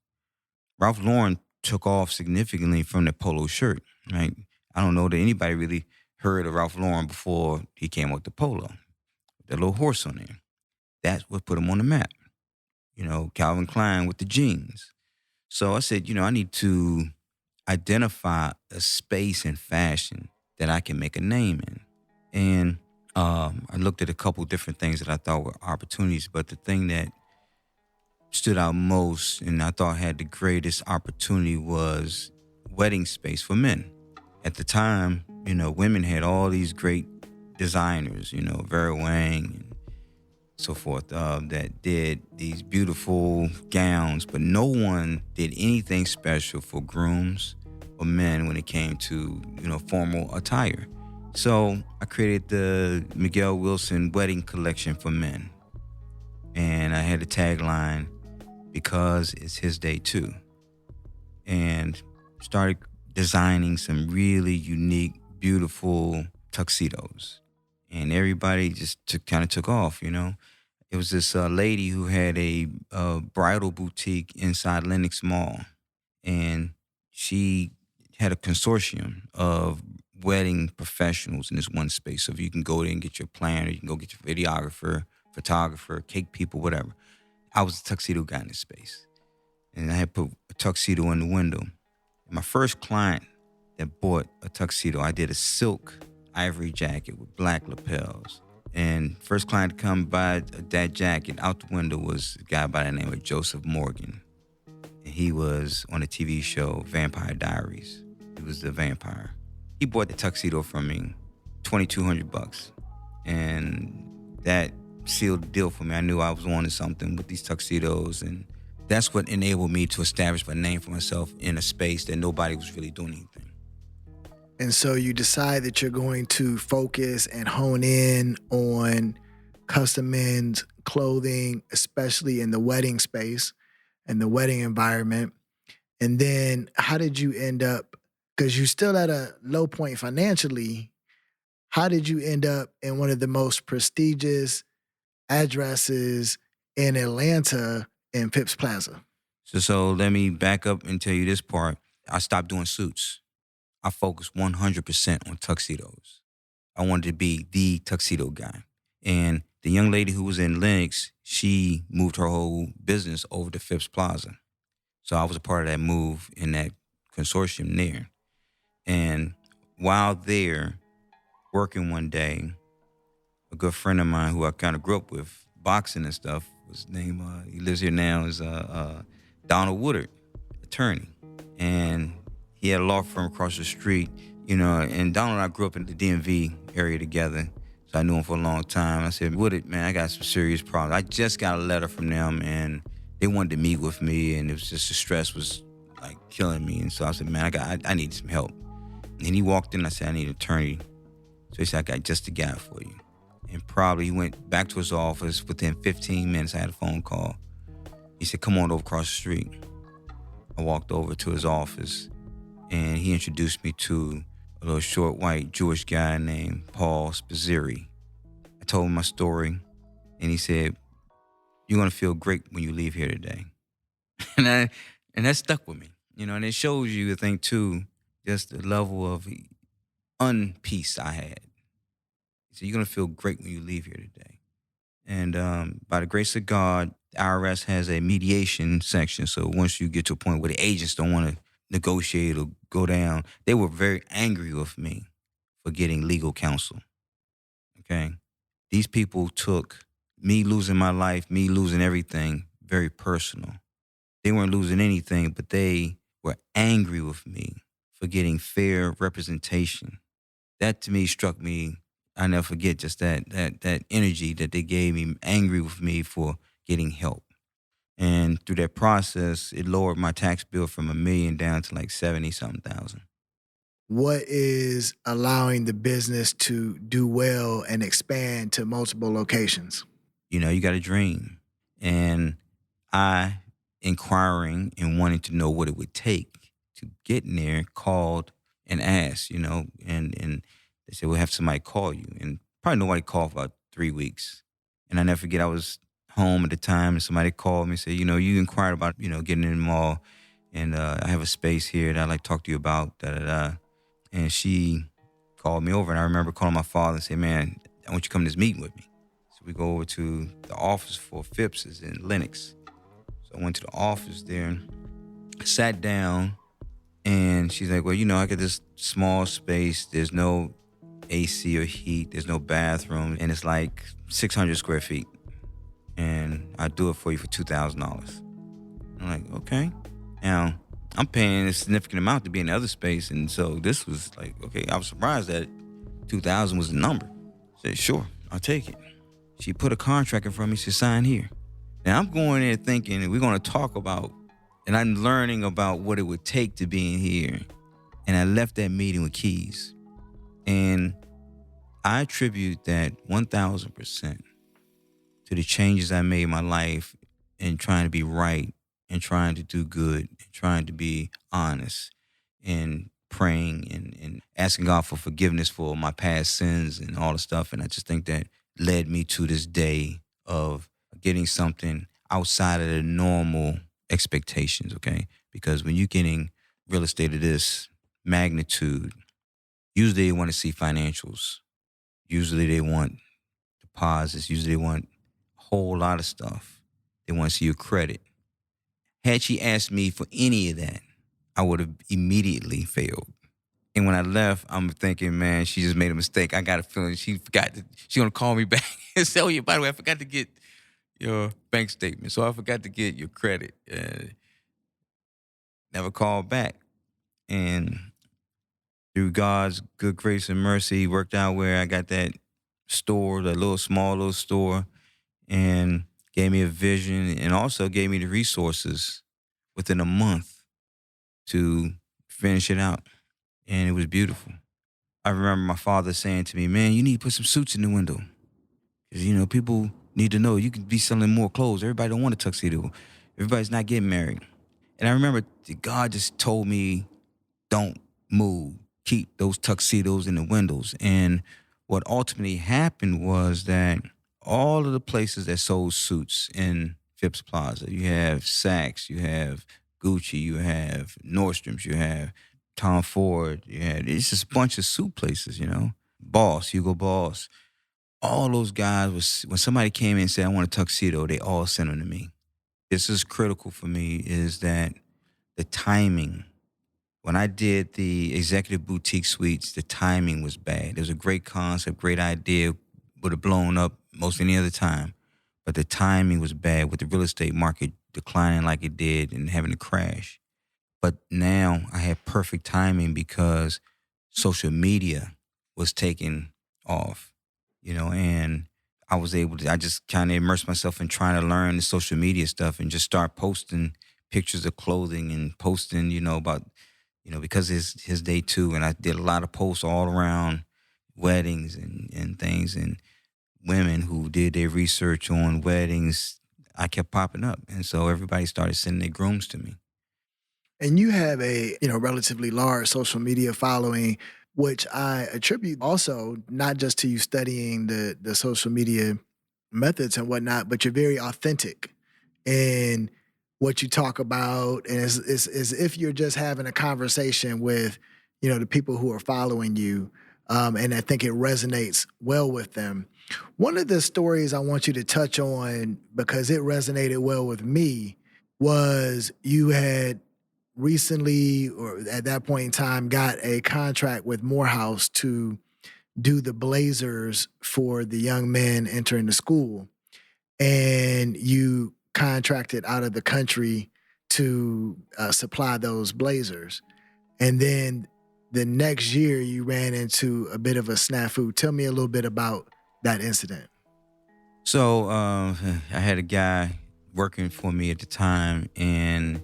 Ralph Lauren took off significantly from the polo shirt, right? I don't know that anybody really heard of Ralph Lauren before he came out with the polo, the little horse on there. That's what put him on the map. Calvin Klein with the jeans. So I said, I need to identify a space in fashion that I can make a name in. And I looked at a couple different things that I thought were opportunities, but the thing that stood out most and I thought had the greatest opportunity was wedding space for men. At the time, women had all these great designers, Vera Wang and so forth, that did these beautiful gowns, but no one did anything special for grooms or men when it came to, formal attire. So I created the Miguel Wilson Wedding Collection for men. And I had a tagline, because it's his day too. And started designing some really unique, beautiful tuxedos. And everybody just kind of took off, It was this lady who had a bridal boutique inside Lenox Mall. And she had a consortium of wedding professionals in this one space. So if you can go there and get your planner, you can go get your videographer, photographer, cake people, whatever. I was a tuxedo guy in this space. And I had put a tuxedo in the window. And my first client that bought a tuxedo, I did a silk ivory jacket with black lapels. And first client to come buy that jacket out the window was a guy by the name of Joseph Morgan. And he was on a TV show, Vampire Diaries. He was the vampire. He bought the tuxedo from me, $2,200. And that sealed the deal for me. I knew I was wanting something with these tuxedos, and that's what enabled me to establish my name for myself in a space that nobody was really doing anything. And so you decide that you're going to focus and hone in on custom men's clothing, especially in the wedding space and the wedding environment. And then how did you end up, because you're still at a low point financially, how did you end up in one of the most prestigious addresses in Atlanta in Phipps Plaza? So let me back up and tell you this part. I stopped doing suits. I focused 100% on tuxedos. I wanted to be the tuxedo guy. And the young lady who was in Lenox, she moved her whole business over to Phipps Plaza. So I was a part of that move in that consortium there. And while there, working one day, a good friend of mine who I kind of grew up with, boxing and stuff, his name, he lives here now, is Donald Woodard, attorney. And he had a law firm across the street, and Donald and I grew up in the DMV area together. So I knew him for a long time. I said, Woodard, man, I got some serious problems. I just got a letter from them and they wanted to meet with me, and it was just the stress was like killing me. And so I said, man, I need some help. And he walked in, I said, I need an attorney. So he said, I got just the guy for you. And probably he went back to his office. Within 15 minutes, I had a phone call. He said, come on over across the street. I walked over to his office, and he introduced me to a little short white Jewish guy named Paul Spazzeri. I told him my story, and he said, you're going to feel great when you leave here today. And that stuck with me. And it shows you, I think, too, just the level of unpeace I had. So you're gonna feel great when you leave here today. And by the grace of God, the IRS has a mediation section. So once you get to a point where the agents don't want to negotiate or go down, they were very angry with me for getting legal counsel. Okay. These people took me losing my life, me losing everything, very personal. They weren't losing anything, but they were angry with me for getting fair representation. That to me struck me. I never forget just that energy that they gave me, angry with me for getting help. And through that process, it lowered my tax bill from $1 million down to like 70 something thousand. What is allowing the business to do well and expand to multiple locations? You got a dream. And I, inquiring and wanting to know what it would take to get in there, called and asked, and they said, we'll have somebody call you. And probably nobody called for about 3 weeks. And I never forget, I was home at the time and somebody called me and said, you inquired about, getting in the mall. And I have a space here that I'd like to talk to you about, da da da. And she called me over, and I remember calling my father and saying, man, I want you to come to this meeting with me. So we go over to the office for Phipps's in Lenox. So I went to the office there, sat down, and she's like, well, I got this small space. There's no AC or heat. There's no bathroom. And it's like 600 square feet. And I'll do it for you for $2,000. I'm like, okay. Now, I'm paying a significant amount to be in the other space. And so this was like, okay, I was surprised that 2,000 was the number. I said, sure, I'll take it. She put a contract in front of me. She said, sign here. Now I'm going there thinking we're going to talk about, and I'm learning about what it would take to be in here. And I left that meeting with keys. And I attribute that 1,000% to the changes I made in my life and trying to be right and trying to do good and trying to be honest and praying and asking God for forgiveness for my past sins and all the stuff. And I just think that led me to this day of getting something outside of the normal expectations, okay? Because when you're getting real estate of this magnitude, usually they want to see financials. Usually they want deposits. Usually they want a whole lot of stuff. They want to see your credit. Had she asked me for any of that, I would have immediately failed. And when I left, I'm thinking, man, she just made a mistake. I got a feeling she's going to call me back and say, oh, yeah, by the way, I forgot to get your bank statement. So I forgot to get your credit. Never called back. And through God's good grace and mercy, worked out where I got that store, that small little store, and gave me a vision and also gave me the resources within a month to finish it out. And it was beautiful. I remember my father saying to me, man, you need to put some suits in the window. Because, people need to know you can be selling more clothes. Everybody don't want a tuxedo. Everybody's not getting married. And I remember God just told me, don't move. Keep those tuxedos in the windows. And what ultimately happened was that all of the places that sold suits in Phipps Plaza, you have Saks, you have Gucci, you have Nordstrom's, you have Tom Ford, it's just a bunch of suit places, Boss, Hugo Boss. All those guys, when somebody came in and said, I want a tuxedo, they all sent them to me. This is critical for me, is that the timing. When I did the executive boutique suites, the timing was bad. It was a great concept, great idea, would have blown up most any other time. But the timing was bad with the real estate market declining like it did and having to crash. But now I had perfect timing because social media was taking off, and I just kind of immersed myself in trying to learn the social media stuff and just start posting pictures of clothing and posting, about, because it's his day too. And I did a lot of posts all around weddings and things, and women who did their research on weddings, I kept popping up. And so everybody started sending their grooms to me. And you have a, relatively large social media following, which I attribute also not just to you studying the social media methods and whatnot, but you're very authentic. And what you talk about, and it's as if you're just having a conversation with, the people who are following you. And I think it resonates well with them. One of the stories I want you to touch on, because it resonated well with me, was you had recently, or at that point in time, got a contract with Morehouse to do the blazers for the young men entering the school. And you contracted out of the country to supply those blazers. And then the next year you ran into a bit of a snafu. Tell me a little bit about that incident. So I had a guy working for me at the time, and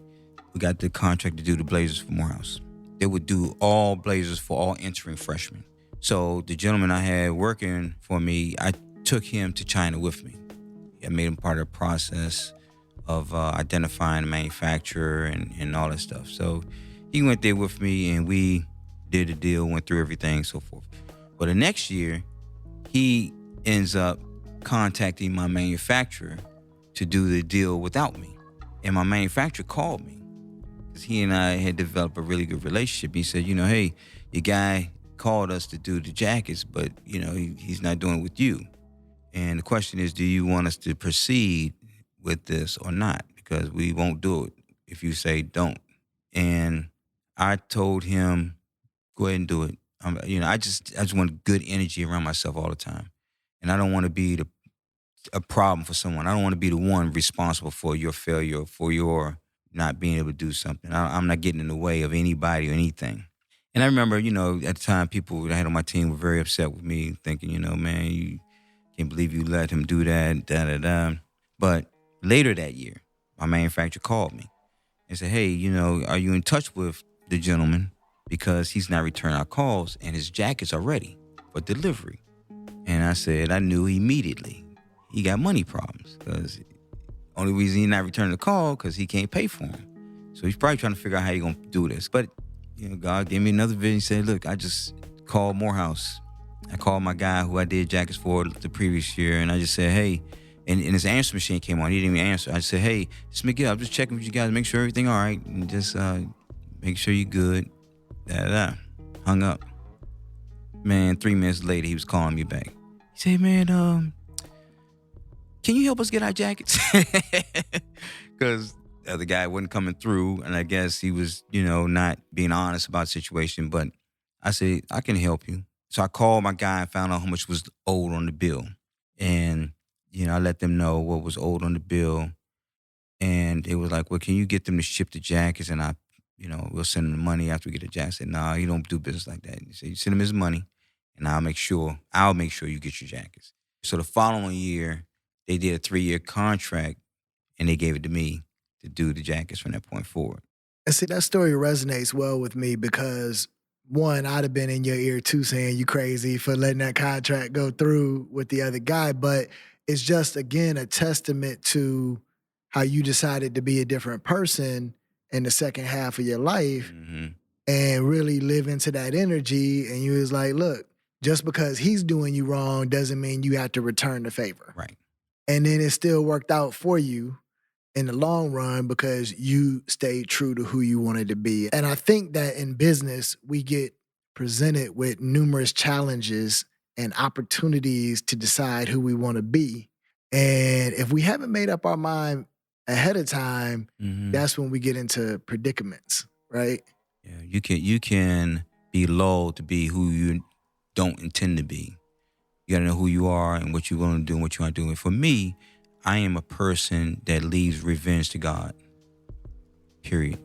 we got the contract to do the blazers for Morehouse. They would do all blazers for all entering freshmen. So the gentleman I had working for me, I took him to China with me. I made him part of the process of identifying the manufacturer and all that stuff. So he went there with me, and we did the deal, went through everything, so forth. But the next year, he ends up contacting my manufacturer to do the deal without me. And my manufacturer called me because he and I had developed a really good relationship. He said, hey, your guy called us to do the jackets, but, he's not doing it with you. And the question is, do you want us to proceed with this or not? Because we won't do it if you say don't. And I told him, go ahead and do it. I just want good energy around myself all the time. And I don't want to be a problem for someone. I don't want to be the one responsible for your failure, for your not being able to do something. I'm not getting in the way of anybody or anything. And I remember, at the time, people that I had on my team were very upset with me, thinking, man, you can't believe you let him do that, da-da-da. But later that year, my manufacturer called me and said, hey, are you in touch with the gentleman? Because he's not returning our calls and his jackets are ready for delivery. And I said, I knew immediately he got money problems, because only reason he's not returning the call because he can't pay for them. So he's probably trying to figure out how he's going to do this. But, God gave me another vision. He said, look, I just called Morehouse. I called my guy who I did jackets for the previous year, and I just said, hey, and his answer machine came on. He didn't even answer. I just said, hey, it's Miguel. I'm just checking with you guys, make sure everything all right, and just make sure you're good. Da-da-da. Hung up. Man, 3 minutes later, he was calling me back. He said, man, can you help us get our jackets? Because the other guy wasn't coming through, and I guess he was, not being honest about the situation. But I said, I can help you. So I called my guy and found out how much was owed on the bill. And, I let them know what was owed on the bill. And it was like, well, can you get them to ship the jackets? And we'll send him the money after we get the jacket. I said, no, you don't do business like that. He said, you send him his money, and I'll make sure you get your jackets. So the following year, they did a 3-year contract, and they gave it to me to do the jackets from that point forward. And see, that story resonates well with me because, one, I'd have been in your ear too saying you crazy for letting that contract go through with the other guy. But it's just, again, a testament to how you decided to be a different person in the second half of your life, and really live into that energy. And you was like, look, just because he's doing you wrong doesn't mean you have to return the favor. Right. And then it still worked out for you in the long run because you stayed true to who you wanted to be. And I think that in business, we get presented with numerous challenges and opportunities to decide who we want to be. And if we haven't made up our mind ahead of time, that's when we get into predicaments, right? Yeah, you can be lulled to be who you don't intend to be. You gotta know who you are and what you want to do and what you want to do. And for me, I am a person that leaves revenge to God. Period.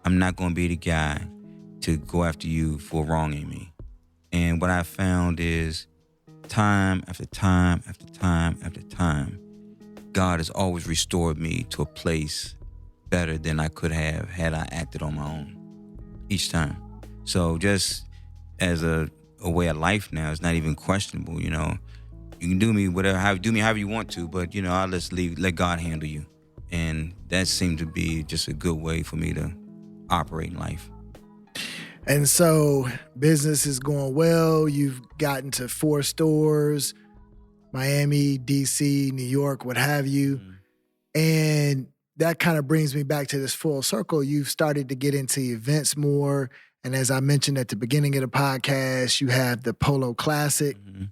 I'm not gonna be the guy to go after you for wronging me. And what I found is time after time after time after time, God has always restored me to a place better than I could have had I acted on my own each time. So just as a way of life now, it's not even questionable, You can do me however you want to, but I'll let God handle you. And that seemed to be just a good way for me to operate in life. And so business is going well. You've gotten to 4 stores, Miami, DC, New York, what have you. And that kind of brings me back to this full circle. You've started to get into events more. And as I mentioned at the beginning of the podcast, you have the Polo Classic, Mhm.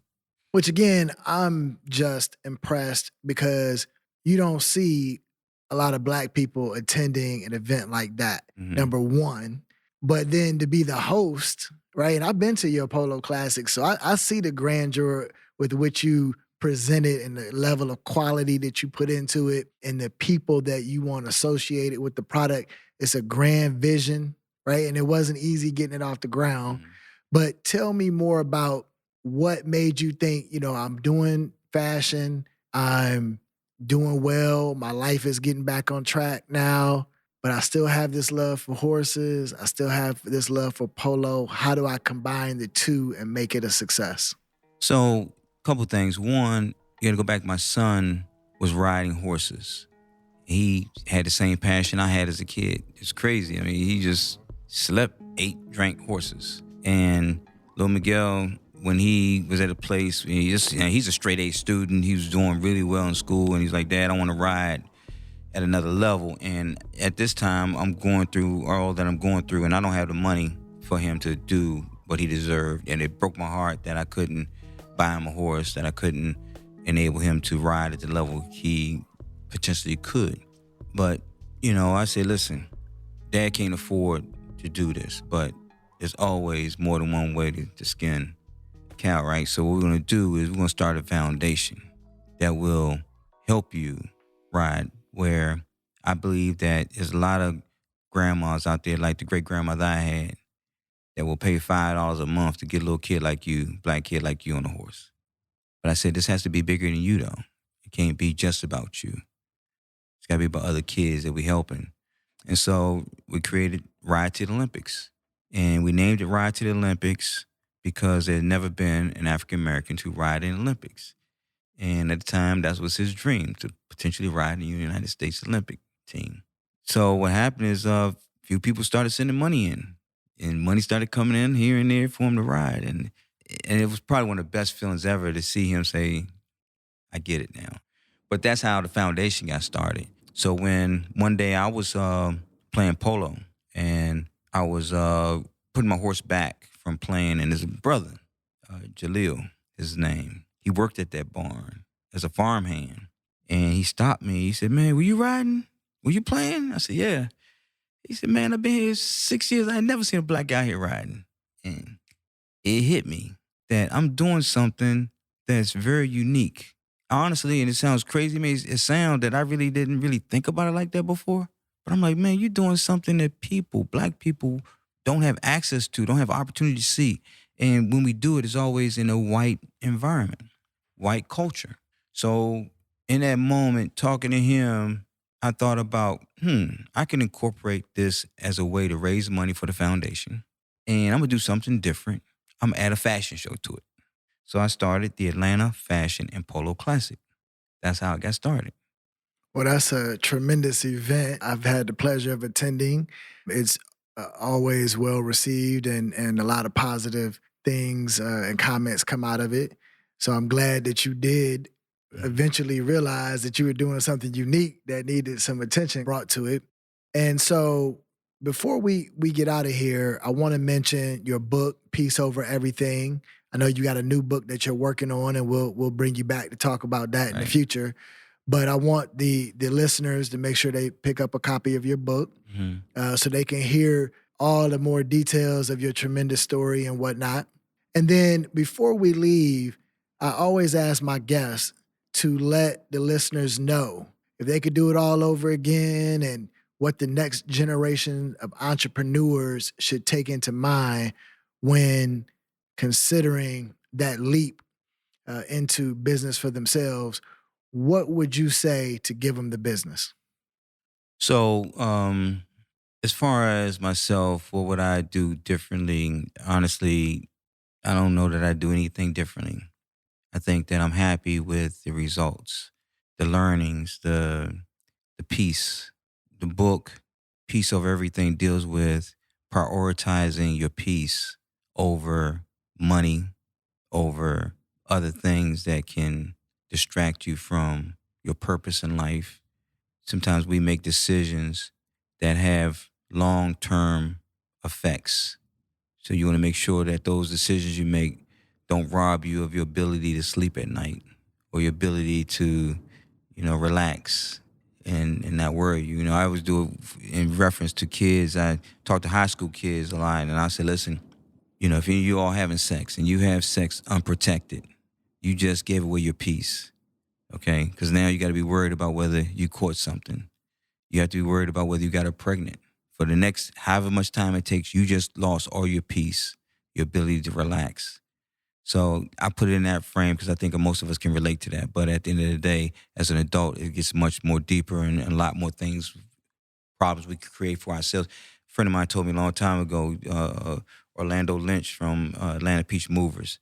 which again, I'm just impressed because you don't see a lot of Black people attending an event like that, Mhm. number one. But then to be the host, right? And I've been to your Polo Classic, so I see the grandeur with which you present it and the level of quality that you put into it and the people that you want associated with the product. It's a grand vision, right? And it wasn't easy getting it off the ground. Mhm. But tell me more about what made you think, I'm doing fashion, I'm doing well, my life is getting back on track now, but I still have this love for horses, I still have this love for polo. How do I combine the two and make it a success? So, a couple things. One, you got to go back. My son was riding horses. He had the same passion I had as a kid. It's crazy. I mean, he just slept, ate, drank horses. And little Miguel, when he was at a place, he's a straight A student. He was doing really well in school, and he's like, Dad, I want to ride at another level. And at this time, I'm going through all that I'm going through, and I don't have the money for him to do what he deserved. And it broke my heart that I couldn't buy him a horse, that I couldn't enable him to ride at the level he potentially could. But, I said, listen, Dad can't afford to do this, but there's always more than one way to skin a cow, right? So what we're going to do is we're going to start a foundation that will help you ride, where I believe that there's a lot of grandmas out there, like the great grandmother I had, that will pay $5 a month to get a little kid like you, black kid like you on a horse. But I said, this has to be bigger than you, though. It can't be just about you. It's got to be about other kids that we're helping. And so we created Ride to the Olympics. And we named it Ride to the Olympics because there had never been an African American to ride in the Olympics. And at the time, that was his dream, to potentially ride in the United States Olympic team. So what happened is a few people started sending money in. And money started coming in here and there for him to ride. And it was probably one of the best feelings ever to see him say, I get it now. But that's how the foundation got started. So when one day I was playing polo, and I was putting my horse back from playing, and his brother, Jaleel, his name, he worked at that barn as a farmhand. And he stopped me. He said, man, were you riding? Were you playing? I said, yeah. He said, man, I've been here 6 years. I ain't never seen a black guy here riding. And it hit me that I'm doing something that's very unique. Honestly, and it sounds crazy, man, it sounds that I really didn't really think about it like that before. But I'm like, man, you're doing something that black people don't have access to, don't have opportunity to see. And when we do it, it's always in a white environment, white culture. So in that moment, talking to him, I thought about, I can incorporate this as a way to raise money for the foundation. And I'm going to do something different. I'm going to add a fashion show to it. So I started the Atlanta Fashion and Polo Classic. That's how it got started. Well, that's a tremendous event. I've had the pleasure of attending. It's always well received, and a lot of positive things and comments come out of it. So I'm glad that you did eventually realize that you were doing something unique that needed some attention brought to it. And so before we get out of here, I want to mention your book, Peace Over Everything. I know you got a new book that you're working on, and we'll bring you back to talk about that in the future. But I want the listeners to make sure they pick up a copy of your book so they can hear all the more details of your tremendous story and whatnot. And then before we leave, I always ask my guests to let the listeners know if they could do it all over again and what the next generation of entrepreneurs should take into mind when considering that leap into business for themselves. What would you say to give them the business? So, as far as myself, what would I do differently? Honestly, I don't know that I do anything differently. I think that I'm happy with the results, the learnings, the peace. The book, Peace Over Everything, deals with prioritizing your peace over money, over other things that can distract you from your purpose in life. sometimes we make decisions that have long-term effects. So you want to make sure that those decisions you make don't rob you of your ability to sleep at night or your ability to, relax and not worry. I always do it in reference to kids. I talk to high school kids a lot, and I say, listen, if you all having sex and you have sex unprotected, you just gave away your peace, okay? Because now you got to be worried about whether you caught something. You have to be worried about whether you got her pregnant. For the next however much time it takes, you just lost all your peace, your ability to relax. So I put it in that frame because I think most of us can relate to that. But at the end of the day, as an adult, it gets much more deeper and a lot more problems we could create for ourselves. A friend of mine told me a long time ago, Orlando Lynch from Atlanta Peach Movers.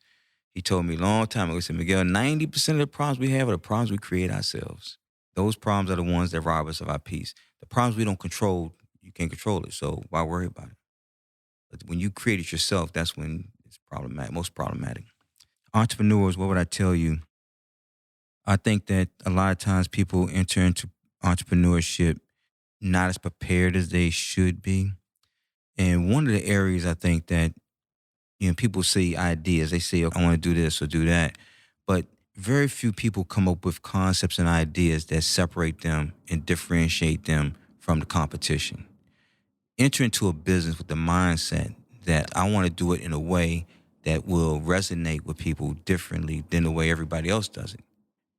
He told me a long time ago, he said, Miguel, 90% of the problems we have are the problems we create ourselves. Those problems are the ones that rob us of our peace. The problems we don't control, you can't control it, so why worry about it? But when you create it yourself, that's when it's problematic, most problematic. Entrepreneurs, what would I tell you? I think that a lot of times people enter into entrepreneurship not as prepared as they should be. And one of the areas I think that, people see ideas. They say, I want to do this or do that. But very few people come up with concepts and ideas that separate them and differentiate them from the competition. Enter into a business with the mindset that I want to do it in a way that will resonate with people differently than the way everybody else does it.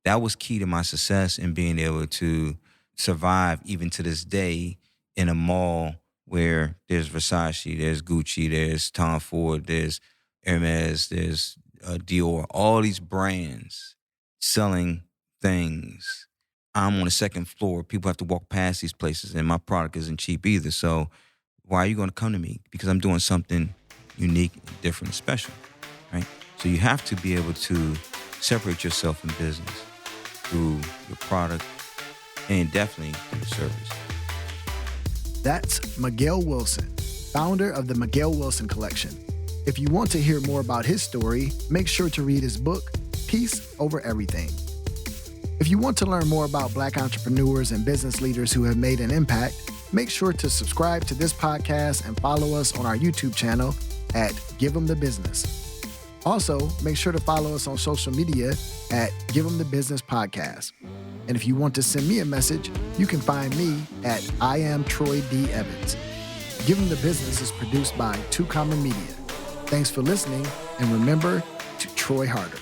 That was key to my success in being able to survive even to this day in a mall where there's Versace, there's Gucci, there's Tom Ford, there's Hermes, there's Dior, all these brands selling things. I'm on the second floor. People have to walk past these places, and my product isn't cheap either. So why are you going to come to me? Because I'm doing something unique, different, and special, right? So you have to be able to separate yourself in business through your product and definitely through your service. That's Miguel Wilson, founder of the Miguel Wilson Collection. If you want to hear more about his story, make sure to read his book, Peace Over Everything. If you want to learn more about Black entrepreneurs and business leaders who have made an impact, make sure to subscribe to this podcast and follow us on our YouTube channel at Give 'Em the Business. Also, make sure to follow us on social media at Give 'Em the Business Podcast. And if you want to send me a message, you can find me at I am Troy D. Evans. Give 'Em the Business is produced by Two Common Media. Thanks for listening, and remember to Troy harder.